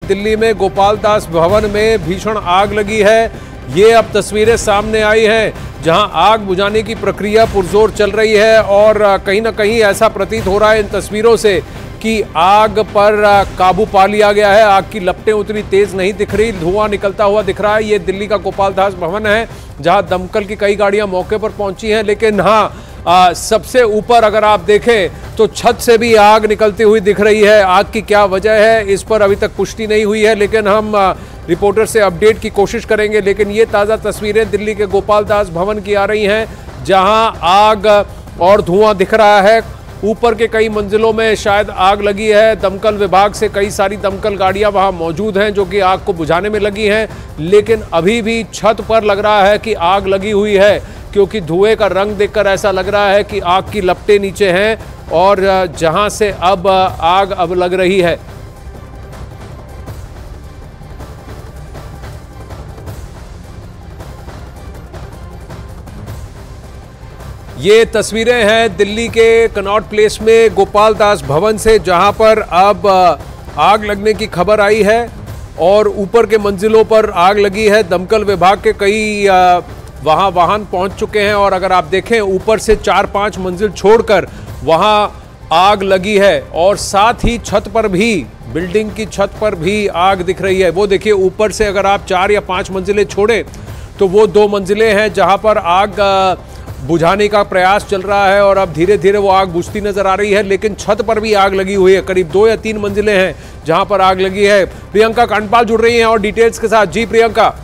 दिल्ली में गोपाल दास भवन में भीषण आग लगी है। ये अब तस्वीरें सामने आई हैं जहां आग बुझाने की प्रक्रिया पुरजोर चल रही है और कहीं ना कहीं ऐसा प्रतीत हो रहा है इन तस्वीरों से कि आग पर काबू पा लिया गया है। आग की लपटें उतनी तेज नहीं दिख रही, धुआं निकलता हुआ दिख रहा है। ये दिल्ली का गोपाल दास भवन है जहां दमकल की कई गाड़ियां मौके पर पहुंची हैं, लेकिन हाँ सबसे ऊपर अगर आप देखें तो छत से भी आग निकलती हुई दिख रही है। आग की क्या वजह है इस पर अभी तक पुष्टि नहीं हुई है, लेकिन हम रिपोर्टर से अपडेट की कोशिश करेंगे। लेकिन ये ताज़ा तस्वीरें दिल्ली के गोपाल दास भवन की आ रही हैं जहां आग और धुआं दिख रहा है। ऊपर के कई मंजिलों में शायद आग लगी है। दमकल विभाग से कई सारी दमकल गाड़ियां वहां मौजूद हैं जो कि आग को बुझाने में लगी हैं, लेकिन अभी भी छत पर लग रहा है कि आग लगी हुई है, क्योंकि धुएं का रंग देखकर ऐसा लग रहा है कि आग की लपटें नीचे हैं और जहां से अब आग अब लग रही है। ये तस्वीरें हैं दिल्ली के कनॉट प्लेस में गोपाल दास भवन से, जहां पर अब आग लगने की खबर आई है और ऊपर के मंजिलों पर आग लगी है। दमकल विभाग के कई वहां वाहन पहुंच चुके हैं और अगर आप देखें ऊपर से 4-5 मंजिल छोड़कर वहां आग लगी है और साथ ही छत पर भी, बिल्डिंग की छत पर भी आग दिख रही है। वो देखिए ऊपर से अगर आप 4 या 5 मंजिलें छोड़ें तो वो 2 मंजिलें हैं जहां पर आग बुझाने का प्रयास चल रहा है और अब धीरे धीरे वो आग बुझती नजर आ रही है, लेकिन छत पर भी आग लगी हुई है। करीब 2 या 3 मंजिलें हैं जहां पर आग लगी है। प्रियंका कांडपाल जुड़ रही हैं और डिटेल्स के साथ। जी प्रियंका।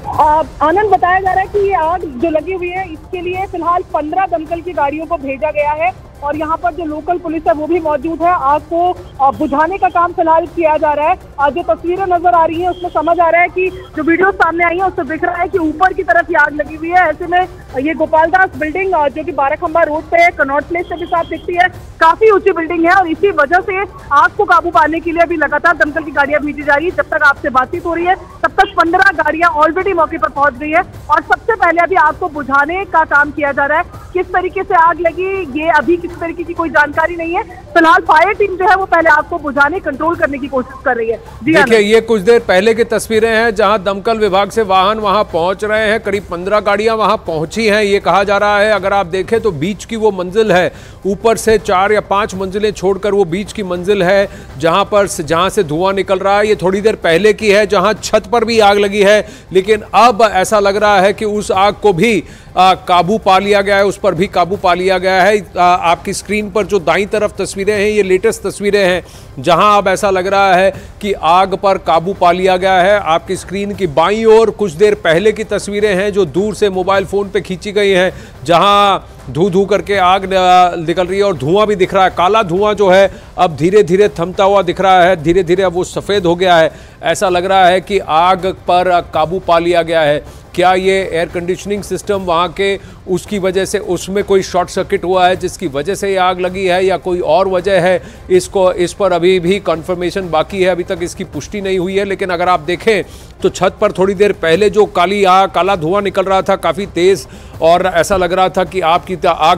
आनंद, बताया जा रहा है कि ये आग जो लगी हुई है इसके लिए फिलहाल 15 दमकल की गाड़ियों को भेजा गया है और यहाँ पर जो लोकल पुलिस है वो भी मौजूद है। आग को बुझाने का काम फिलहाल किया जा रहा है। जो तस्वीरें नजर आ रही हैं उसमें समझ आ रहा है कि जो वीडियो सामने आई है उससे दिख रहा है कि ऊपर की तरफ ये आग लगी हुई है। ऐसे में ये गोपाल दास बिल्डिंग जो कि 12 खंबा रोड पे है, कनॉट प्लेस से भी साफ दिखती है, काफी ऊंची बिल्डिंग है और इसी वजह से आग को काबू पाने के लिए अभी लगातार दमकल की गाड़ियां भेजी जा रही है। जब तक आपसे बातचीत हो रही है तब तक 15 गाड़ियां ऑलरेडी मौके पर पहुंच गई है और सबसे पहले अभी आग को बुझाने का काम किया जा रहा है। किस तरीके से आग लगी ये अभी किसी तरीके की कोई जानकारी नहीं है। फिलहाल फायर टीम जो है वो पहले आग को बुझाने, कंट्रोल करने की कोशिश कर रही है। देखिए ये कुछ देर पहले की तस्वीरें हैं जहां दमकल विभाग से वाहन वहां पहुंच रहे हैं। करीब 15 गाड़ियां वहां पहुंची हैं ये कहा जा रहा है। अगर आप देखें तो बीच की वो मंजिल है, ऊपर से 4 या 5 मंजिलें छोड़कर वो बीच की मंजिल है जहां से धुआं निकल रहा है। ये थोड़ी देर पहले की है जहां छत पर भी आग लगी है, लेकिन अब ऐसा लग रहा है कि उस आग को भी काबू पा लिया गया है, उस पर भी काबू पा लिया गया है। आपकी स्क्रीन पर जो दाईं तरफ तस्वीरें हैं ये लेटेस्ट तस्वीरें हैं जहां अब ऐसा लग रहा है कि आग पर काबू पा लिया गया है। आपकी स्क्रीन की बाईं ओर कुछ देर पहले की तस्वीरें हैं जो दूर से मोबाइल फोन पे खींची गई हैं, जहां धू करके आग निकल रही है और धुआं भी दिख रहा है। काला धुआं जो है अब धीरे धीरे थमता हुआ दिख रहा है, धीरे धीरे अब वो सफ़ेद हो गया है। ऐसा लग रहा है कि आग पर काबू पा लिया गया है। क्या ये एयर कंडीशनिंग सिस्टम वहाँ के उसकी वजह से उसमें कोई शॉर्ट सर्किट हुआ है जिसकी वजह से ये आग लगी है या कोई और वजह है, इस पर अभी भी कंफर्मेशन बाकी है, अभी तक इसकी पुष्टि नहीं हुई है। लेकिन अगर आप देखें तो छत पर थोड़ी देर पहले जो काला धुआं निकल रहा था काफ़ी तेज़ और ऐसा लग रहा था कि आग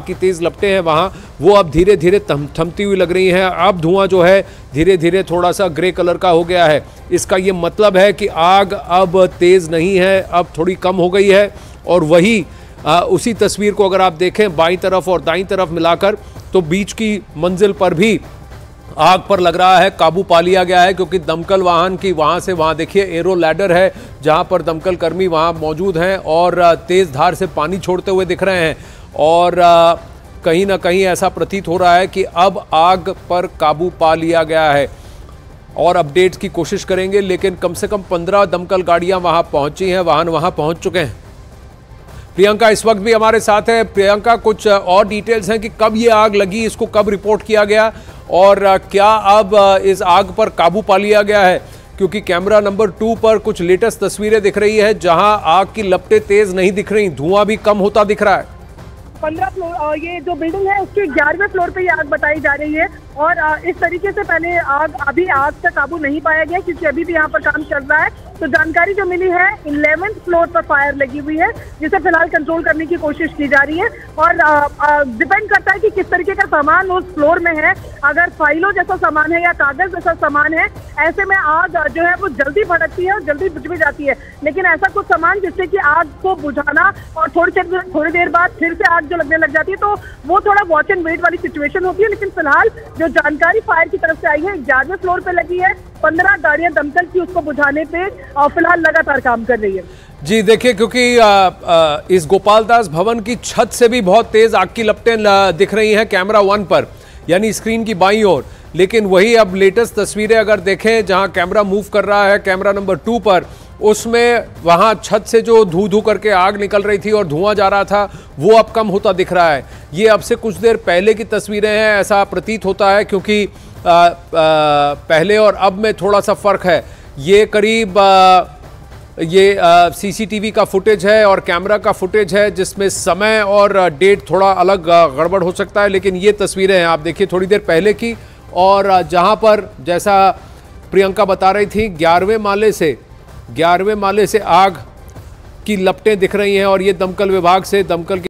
की तेज़ लपटें हैं वहाँ, वो अब धीरे धीरे थमती हुई लग रही हैं। अब धुआं जो है धीरे धीरे थोड़ा सा ग्रे कलर का हो गया है। इसका ये मतलब है कि आग अब तेज़ नहीं है, अब थोड़ी कम हो गई है। और वही उसी तस्वीर को अगर आप देखें बाईं तरफ और दाईं तरफ मिलाकर तो बीच की मंजिल पर भी आग पर लग रहा है काबू पा लिया गया है, क्योंकि दमकल वाहन की वहाँ देखिए एरो लैडर है जहाँ पर दमकल कर्मी वहाँ मौजूद हैं और तेज़ धार से पानी छोड़ते हुए दिख रहे हैं और कहीं ना कहीं ऐसा प्रतीत हो रहा है कि अब आग पर काबू पा लिया गया है। और अपडेट्स की कोशिश करेंगे, लेकिन कम से कम 15 दमकल गाड़ियां वहां पहुंची हैं, वाहन वहां पहुंच चुके हैं। प्रियंका इस वक्त भी हमारे साथ है। प्रियंका, कुछ और डिटेल्स हैं कि कब ये आग लगी, इसको कब रिपोर्ट किया गया और क्या अब इस आग पर काबू पा लिया गया है? क्योंकि कैमरा नंबर 2 पर कुछ लेटेस्ट तस्वीरें दिख रही है जहां आग की लपटें तेज नहीं दिख रही, धुआं भी कम होता दिख रहा है। 15 फ्लोर ये जो बिल्डिंग है उसके 11वें फ्लोर पे ये आग बताई जा रही है और इस तरीके से पहले अभी आग का काबू नहीं पाया गया क्योंकि अभी भी यहाँ पर काम चल रहा है। तो जानकारी जो मिली है 11th फ्लोर पर फायर लगी हुई है, जिसे फिलहाल कंट्रोल करने की कोशिश की जा रही है। और डिपेंड करता है कि किस तरीके का सामान उस फ्लोर में है। अगर फाइलों जैसा सामान है या कागज जैसा सामान है, ऐसे में आग जो है वो जल्दी भड़कती है और जल्दी बुझ भी जाती है। लेकिन ऐसा कुछ सामान जिससे कि आग को बुझाना और थोड़ी देर बाद फिर से आग जो लगने लग जाती है, तो वो थोड़ा वॉच एंड वेट वाली सिचुएशन होती है। लेकिन फिलहाल जो जानकारी फायर की तरफ से आई है, 11वें फ्लोर पे लगी है, 15 गाड़ियां दमकल की उसको बुझाने पे फिलहाल लगातार काम कर रही है। जी देखिए, क्योंकि इस गोपालदास भवन की छत से भी बहुत तेज आग की लपटें दिख रही हैं कैमरा 1 पर, यानी स्क्रीन की बाईं ओर। लेकिन वही अब लेटेस्ट तस्वीरें अगर देखें, जहां कैमरा मूव कर रहा है कैमरा नंबर 2 पर, उसमें वहां छत से जो धू धू करके आग निकल रही थी और धुआं जा रहा था, वो अब कम होता दिख रहा है। ये अब से कुछ देर पहले की तस्वीरें हैं, ऐसा प्रतीत होता है, क्योंकि पहले और अब में थोड़ा सा फर्क है। ये करीब सीसीटीवी का फुटेज है और कैमरा का फुटेज है, जिसमें समय और डेट थोड़ा अलग गड़बड़ हो सकता है। लेकिन ये तस्वीरें हैं, आप देखिए थोड़ी देर पहले की, और जहां पर जैसा प्रियंका बता रही थी 11वें माले से आग की लपटें दिख रही हैं। और ये दमकल विभाग से, दमकल की